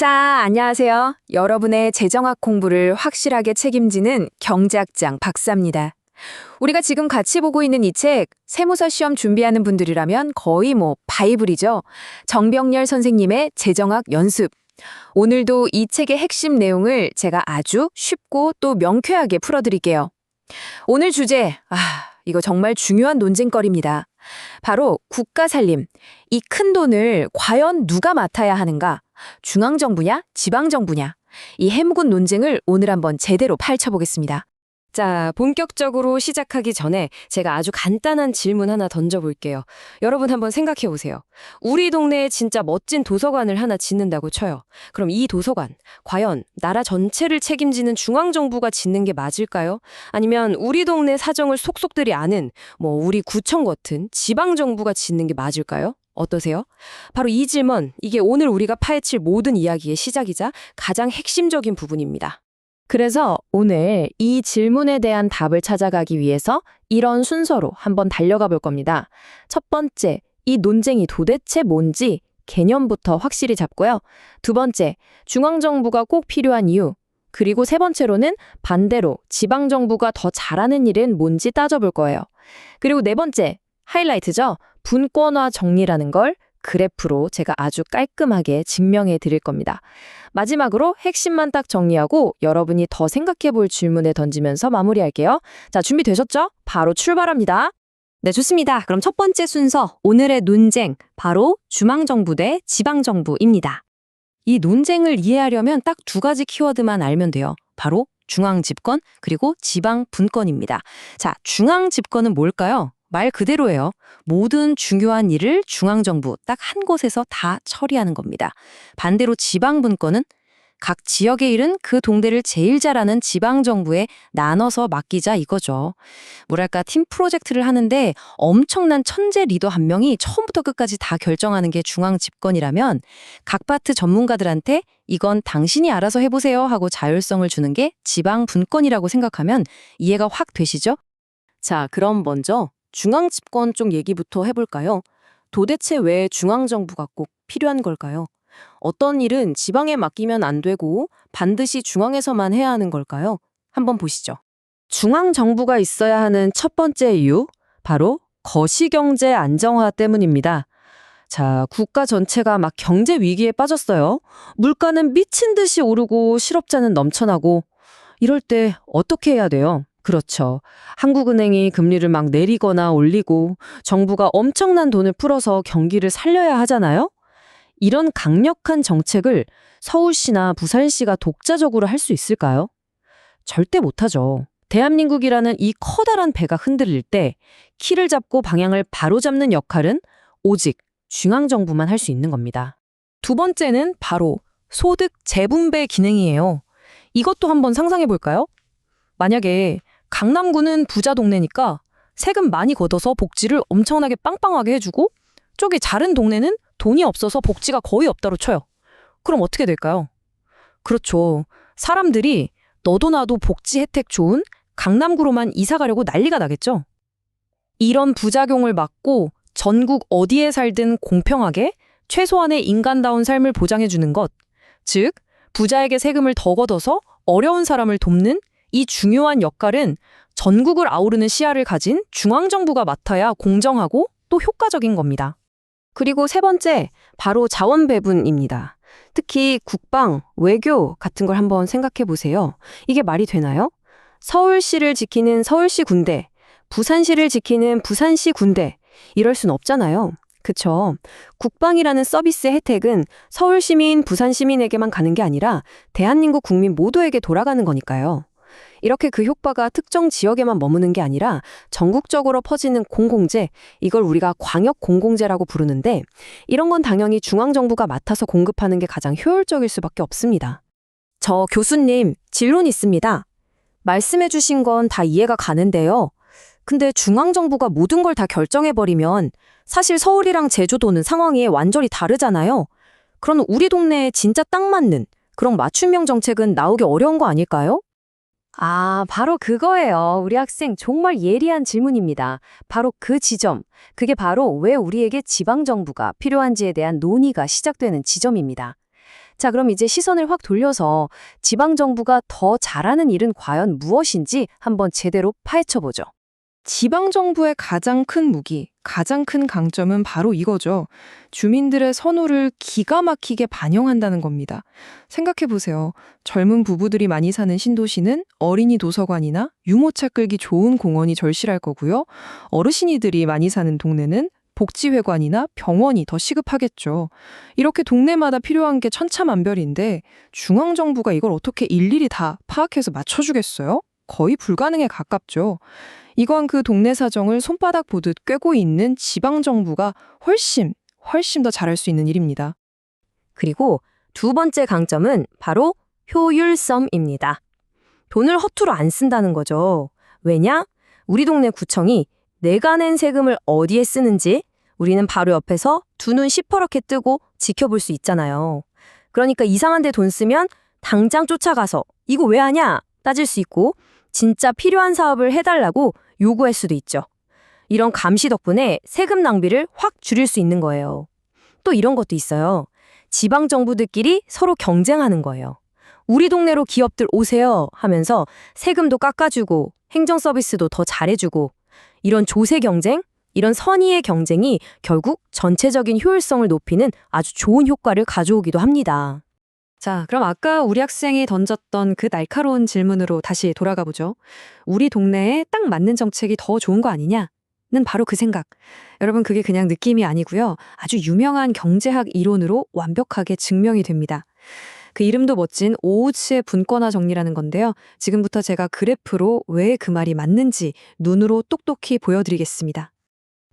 자, 안녕하세요. 여러분의 재정학 공부를 확실하게 책임지는 경제학장 박사입니다. 우리가 지금 같이 보고 있는 이 책, 세무사 시험 준비하는 분들이라면 거의 바이블이죠. 정병렬 선생님의 재정학 연습. 오늘도 이 책의 핵심 내용을 제가 아주 쉽고 또 명쾌하게 풀어드릴게요. 오늘 주제, 이거 정말 중요한 논쟁거리입니다. 바로 국가 살림. 이 큰 돈을 과연 누가 맡아야 하는가? 중앙정부냐, 지방정부냐? 이 해묵은 논쟁을 오늘 한번 제대로 파헤쳐보겠습니다. 자, 본격적으로 시작하기 전에 제가 아주 간단한 질문 하나 던져볼게요. 여러분 한번 생각해 보세요. 우리 동네에 진짜 멋진 도서관을 하나 짓는다고 쳐요. 그럼 이 도서관, 과연 나라 전체를 책임지는 중앙정부가 짓는 게 맞을까요? 아니면 우리 동네 사정을 속속들이 아는 우리 구청 같은 지방정부가 짓는 게 맞을까요? 어떠세요? 바로 이 질문, 이게 오늘 우리가 파헤칠 모든 이야기의 시작이자 가장 핵심적인 부분입니다. 그래서 오늘 이 질문에 대한 답을 찾아가기 위해서 이런 순서로 한번 달려가 볼 겁니다. 첫 번째, 이 논쟁이 도대체 뭔지 개념부터 확실히 잡고요. 두 번째, 중앙정부가 꼭 필요한 이유. 그리고 세 번째로는 반대로 지방정부가 더 잘하는 일은 뭔지 따져볼 거예요. 그리고 네 번째, 하이라이트죠. 분권화 정리라는 걸 그래프로 제가 아주 깔끔하게 증명해 드릴 겁니다. 마지막으로 핵심만 딱 정리하고 여러분이 더 생각해 볼 질문에 던지면서 마무리할게요. 자, 준비되셨죠? 바로 출발합니다. 네, 좋습니다. 그럼 첫 번째 순서, 오늘의 논쟁, 바로 중앙정부 대 지방정부입니다. 이 논쟁을 이해하려면 딱 두 가지 키워드만 알면 돼요. 바로 중앙집권 그리고 지방분권입니다. 자, 중앙집권은 뭘까요? 말 그대로예요. 모든 중요한 일을 중앙정부 딱 한 곳에서 다 처리하는 겁니다. 반대로 지방분권은 각 지역의 일은 그 동네를 제일 잘하는 지방정부에 나눠서 맡기자 이거죠. 뭐랄까 팀 프로젝트를 하는데 엄청난 천재 리더 한 명이 처음부터 끝까지 다 결정하는 게 중앙집권이라면 각 파트 전문가들한테 이건 당신이 알아서 해보세요 하고 자율성을 주는 게 지방분권이라고 생각하면 이해가 확 되시죠? 자, 그럼 먼저 중앙집권 쪽 얘기부터 해볼까요? 도대체 왜 중앙정부가 꼭 필요한 걸까요? 어떤 일은 지방에 맡기면 안 되고 반드시 중앙에서만 해야 하는 걸까요? 한번 보시죠. 중앙정부가 있어야 하는 첫 번째 이유, 바로 거시경제 안정화 때문입니다. 자, 국가 전체가 막 경제 위기에 빠졌어요. 물가는 미친 듯이 오르고 실업자는 넘쳐나고 이럴 때 어떻게 해야 돼요? 그렇죠. 한국은행이 금리를 막 내리거나 올리고 정부가 엄청난 돈을 풀어서 경기를 살려야 하잖아요. 이런 강력한 정책을 서울시나 부산시가 독자적으로 할 수 있을까요? 절대 못하죠. 대한민국이라는 이 커다란 배가 흔들릴 때 키를 잡고 방향을 바로잡는 역할은 오직 중앙정부만 할 수 있는 겁니다. 두 번째는 바로 소득 재분배 기능이에요. 이것도 한번 상상해 볼까요? 만약에 강남구는 부자 동네니까 세금 많이 걷어서 복지를 엄청나게 빵빵하게 해주고 저기 다른 동네는 돈이 없어서 복지가 거의 없다로 쳐요. 그럼 어떻게 될까요? 그렇죠. 사람들이 너도 나도 복지 혜택 좋은 강남구로만 이사 가려고 난리가 나겠죠. 이런 부작용을 막고 전국 어디에 살든 공평하게 최소한의 인간다운 삶을 보장해주는 것, 즉 부자에게 세금을 더 걷어서 어려운 사람을 돕는 이 중요한 역할은 전국을 아우르는 시야를 가진 중앙정부가 맡아야 공정하고 또 효과적인 겁니다. 그리고 세 번째, 바로 자원 배분입니다. 특히 국방, 외교 같은 걸 한번 생각해 보세요. 이게 말이 되나요? 서울시를 지키는 서울시 군대, 부산시를 지키는 부산시 군대, 이럴 순 없잖아요. 그쵸? 국방이라는 서비스 혜택은 서울 시민, 부산 시민에게만 가는 게 아니라 대한민국 국민 모두에게 돌아가는 거니까요. 이렇게 그 효과가 특정 지역에만 머무는 게 아니라 전국적으로 퍼지는 공공재, 이걸 우리가 광역 공공재라고 부르는데 이런 건 당연히 중앙정부가 맡아서 공급하는 게 가장 효율적일 수밖에 없습니다. 저 교수님, 질문 있습니다. 말씀해 주신 건 다 이해가 가는데요. 근데 중앙정부가 모든 걸 다 결정해버리면 사실 서울이랑 제주도는 상황이 완전히 다르잖아요. 그럼 우리 동네에 진짜 딱 맞는 그런 맞춤형 정책은 나오기 어려운 거 아닐까요? 바로 그거예요. 우리 학생 정말 예리한 질문입니다. 바로 그 지점. 그게 바로 왜 우리에게 지방정부가 필요한지에 대한 논의가 시작되는 지점입니다. 자, 그럼 이제 시선을 확 돌려서 지방정부가 더 잘하는 일은 과연 무엇인지 한번 제대로 파헤쳐보죠. 지방정부의 가장 큰 무기, 가장 큰 강점은 바로 이거죠. 주민들의 선호를 기가 막히게 반영한다는 겁니다. 생각해보세요. 젊은 부부들이 많이 사는 신도시는 어린이 도서관이나 유모차 끌기 좋은 공원이 절실할 거고요. 어르신이들이 많이 사는 동네는 복지회관이나 병원이 더 시급하겠죠. 이렇게 동네마다 필요한 게 천차만별인데 중앙정부가 이걸 어떻게 일일이 다 파악해서 맞춰주겠어요? 거의 불가능에 가깝죠. 이건 그 동네 사정을 손바닥 보듯 꿰고 있는 지방정부가 훨씬 더 잘할 수 있는 일입니다. 그리고 두 번째 강점은 바로 효율성입니다. 돈을 허투루 안 쓴다는 거죠. 왜냐? 우리 동네 구청이 내가 낸 세금을 어디에 쓰는지 우리는 바로 옆에서 두 눈 시퍼렇게 뜨고 지켜볼 수 있잖아요. 그러니까 이상한 데 돈 쓰면 당장 쫓아가서 이거 왜 하냐? 따질 수 있고 진짜 필요한 사업을 해달라고 요구할 수도 있죠. 이런 감시 덕분에 세금 낭비를 확 줄일 수 있는 거예요. 또 이런 것도 있어요. 지방정부들끼리 서로 경쟁하는 거예요. 우리 동네로 기업들 오세요 하면서 세금도 깎아주고 행정 서비스도 더 잘해주고 이런 조세 경쟁, 이런 선의의 경쟁이 결국 전체적인 효율성을 높이는 아주 좋은 효과를 가져오기도 합니다. 자, 그럼 아까 우리 학생이 던졌던 그 날카로운 질문으로 다시 돌아가 보죠. 우리 동네에 딱 맞는 정책이 더 좋은 거 아니냐는 바로 그 생각. 여러분, 그게 그냥 느낌이 아니고요. 아주 유명한 경제학 이론으로 완벽하게 증명이 됩니다. 그 이름도 멋진 오우츠의 분권화 정리라는 건데요. 지금부터 제가 그래프로 왜 그 말이 맞는지 눈으로 똑똑히 보여드리겠습니다.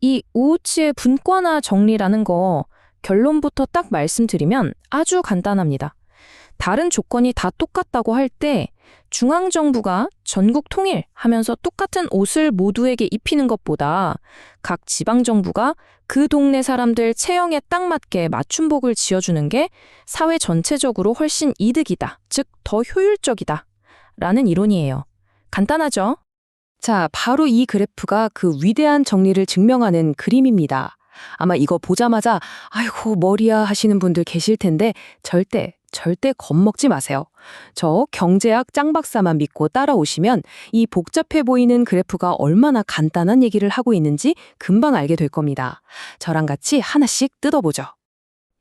이 오우치의 분권화 정리라는 거 결론부터 딱 말씀드리면 아주 간단합니다. 다른 조건이 다 똑같다고 할 때 중앙정부가 전국 통일하면서 똑같은 옷을 모두에게 입히는 것보다 각 지방정부가 그 동네 사람들 체형에 딱 맞게 맞춤복을 지어주는 게 사회 전체적으로 훨씬 이득이다. 즉, 더 효율적이다. 라는 이론이에요. 간단하죠? 자, 바로 이 그래프가 그 위대한 정리를 증명하는 그림입니다. 아마 이거 보자마자 아이고 머리야 하시는 분들 계실 텐데 절대 겁먹지 마세요. 저 경제학 짱박사만 믿고 따라오시면 이 복잡해 보이는 그래프가 얼마나 간단한 얘기를 하고 있는지 금방 알게 될 겁니다. 저랑 같이 하나씩 뜯어보죠.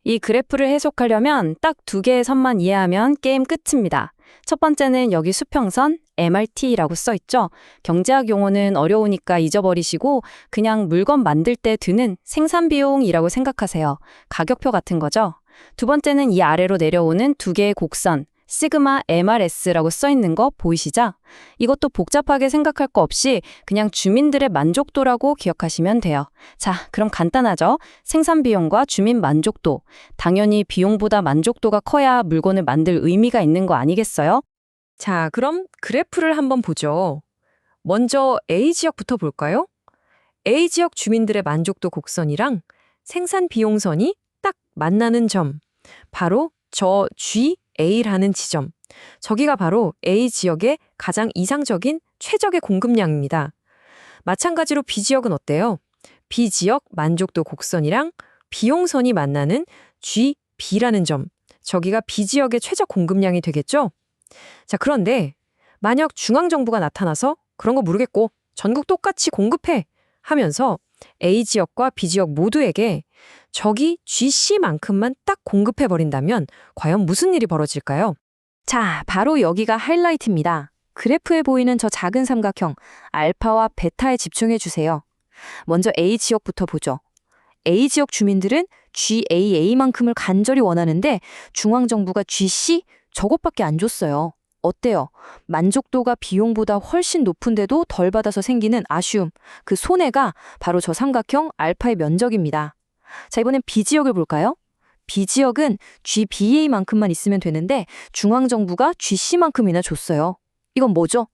이 그래프를 해석하려면 딱 두 개의 선만 이해하면 게임 끝입니다. 첫 번째는 여기 수평선 MRT라고 써 있죠. 경제학 용어는 어려우니까 잊어버리시고 그냥 물건 만들 때 드는 생산비용이라고 생각하세요. 가격표 같은 거죠. 두 번째는 이 아래로 내려오는 두 개의 곡선 시그마 MRS라고 써 있는 거 보이시죠? 이것도 복잡하게 생각할 거 없이 그냥 주민들의 만족도라고 기억하시면 돼요. 자, 그럼 간단하죠? 생산비용과 주민 만족도. 당연히 비용보다 만족도가 커야 물건을 만들 의미가 있는 거 아니겠어요? 자, 그럼 그래프를 한번 보죠. 먼저 A지역부터 볼까요? A지역 주민들의 만족도 곡선이랑 생산 비용선이 딱 만나는 점. 바로 저 GA라는 지점. 저기가 바로 A지역의 가장 이상적인 최적의 공급량입니다. 마찬가지로 B지역은 어때요? B지역 만족도 곡선이랑 비용선이 만나는 GB라는 점. 저기가 B지역의 최적 공급량이 되겠죠? 자, 그런데 만약 중앙정부가 나타나서 그런 거 모르겠고 전국 똑같이 공급해 하면서 A지역과 B지역 모두에게 저기 GC만큼만 딱 공급해버린다면 과연 무슨 일이 벌어질까요? 자, 바로 여기가 하이라이트입니다. 그래프에 보이는 저 작은 삼각형 알파와 베타에 집중해 주세요. 먼저 A지역부터 보죠. A지역 주민들은 GAA만큼을 간절히 원하는데 중앙정부가 GC 저것밖에 안 줬어요. 어때요? 만족도가 비용보다 훨씬 높은데도 덜 받아서 생기는 아쉬움, 그 손해가 바로 저 삼각형 알파의 면적입니다. 자, 이번엔 B지역을 볼까요? B지역은 GBA만큼만 있으면 되는데 중앙정부가 GC만큼이나 줬어요. 이건 뭐죠?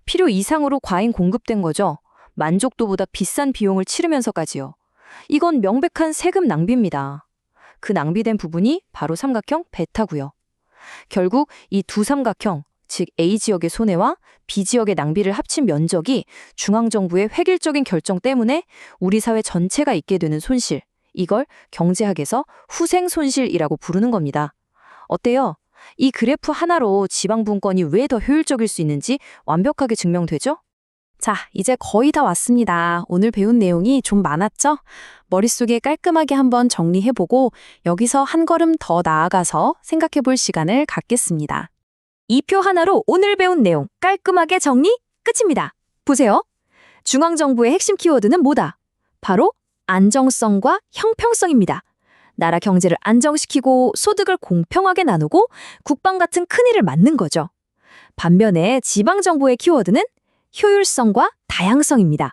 필요 이상으로 과잉 공급된 거죠. 만족도보다 비싼 비용을 치르면서까지요. 이건 명백한 세금 낭비입니다. 그 낭비된 부분이 바로 삼각형 베타고요. 결국 이 두 삼각형, 즉 A지역의 손해와 B지역의 낭비를 합친 면적이 중앙정부의 획일적인 결정 때문에 우리 사회 전체가 있게 되는 손실, 이걸 경제학에서 후생손실이라고 부르는 겁니다. 어때요? 이 그래프 하나로 지방 분권이 왜 더 효율적일 수 있는지 완벽하게 증명되죠? 자, 이제 거의 다 왔습니다. 오늘 배운 내용이 좀 많았죠? 머릿속에 깔끔하게 한번 정리해보고 여기서 한 걸음 더 나아가서 생각해볼 시간을 갖겠습니다. 이 표 하나로 오늘 배운 내용 깔끔하게 정리 끝입니다. 보세요. 중앙정부의 핵심 키워드는 뭐다? 바로 안정성과 형평성입니다. 나라 경제를 안정시키고 소득을 공평하게 나누고 국방 같은 큰일을 맡는 거죠. 반면에 지방정부의 키워드는 효율성과 다양성입니다.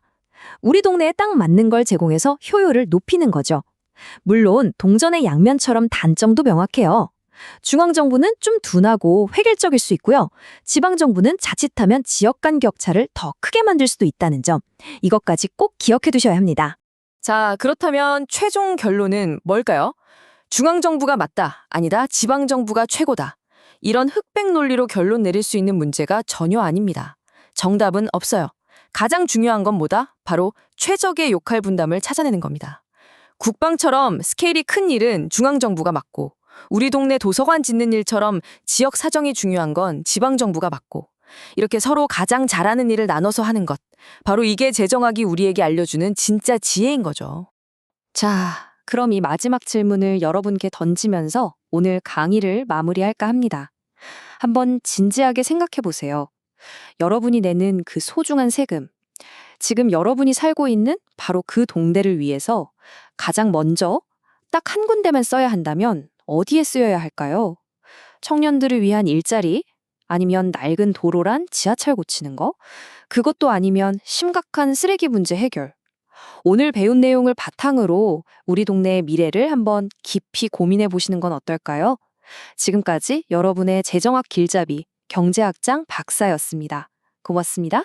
우리 동네에 딱 맞는 걸 제공해서 효율을 높이는 거죠. 물론 동전의 양면처럼 단점도 명확해요. 중앙정부는 좀 둔하고 획일적일 수 있고요. 지방정부는 자칫하면 지역 간 격차를 더 크게 만들 수도 있다는 점. 이것까지 꼭 기억해 두셔야 합니다. 자, 그렇다면 최종 결론은 뭘까요? 중앙정부가 맞다, 아니다, 지방정부가 최고다. 이런 흑백 논리로 결론 내릴 수 있는 문제가 전혀 아닙니다. 정답은 없어요. 가장 중요한 건 뭐다? 바로 최적의 역할 분담을 찾아내는 겁니다. 국방처럼 스케일이 큰 일은 중앙정부가 맡고, 우리 동네 도서관 짓는 일처럼 지역 사정이 중요한 건 지방정부가 맡고, 이렇게 서로 가장 잘하는 일을 나눠서 하는 것. 바로 이게 재정학이 우리에게 알려주는 진짜 지혜인 거죠. 자, 그럼 이 마지막 질문을 여러분께 던지면서 오늘 강의를 마무리할까 합니다. 한번 진지하게 생각해 보세요. 여러분이 내는 그 소중한 세금, 지금 여러분이 살고 있는 바로 그 동네를 위해서 가장 먼저 딱 한 군데만 써야 한다면 어디에 쓰여야 할까요? 청년들을 위한 일자리? 아니면 낡은 도로란 지하철 고치는 거? 그것도 아니면 심각한 쓰레기 문제 해결? 오늘 배운 내용을 바탕으로 우리 동네의 미래를 한번 깊이 고민해 보시는 건 어떨까요? 지금까지 여러분의 재정학 길잡이 경제학장 박사였습니다. 고맙습니다.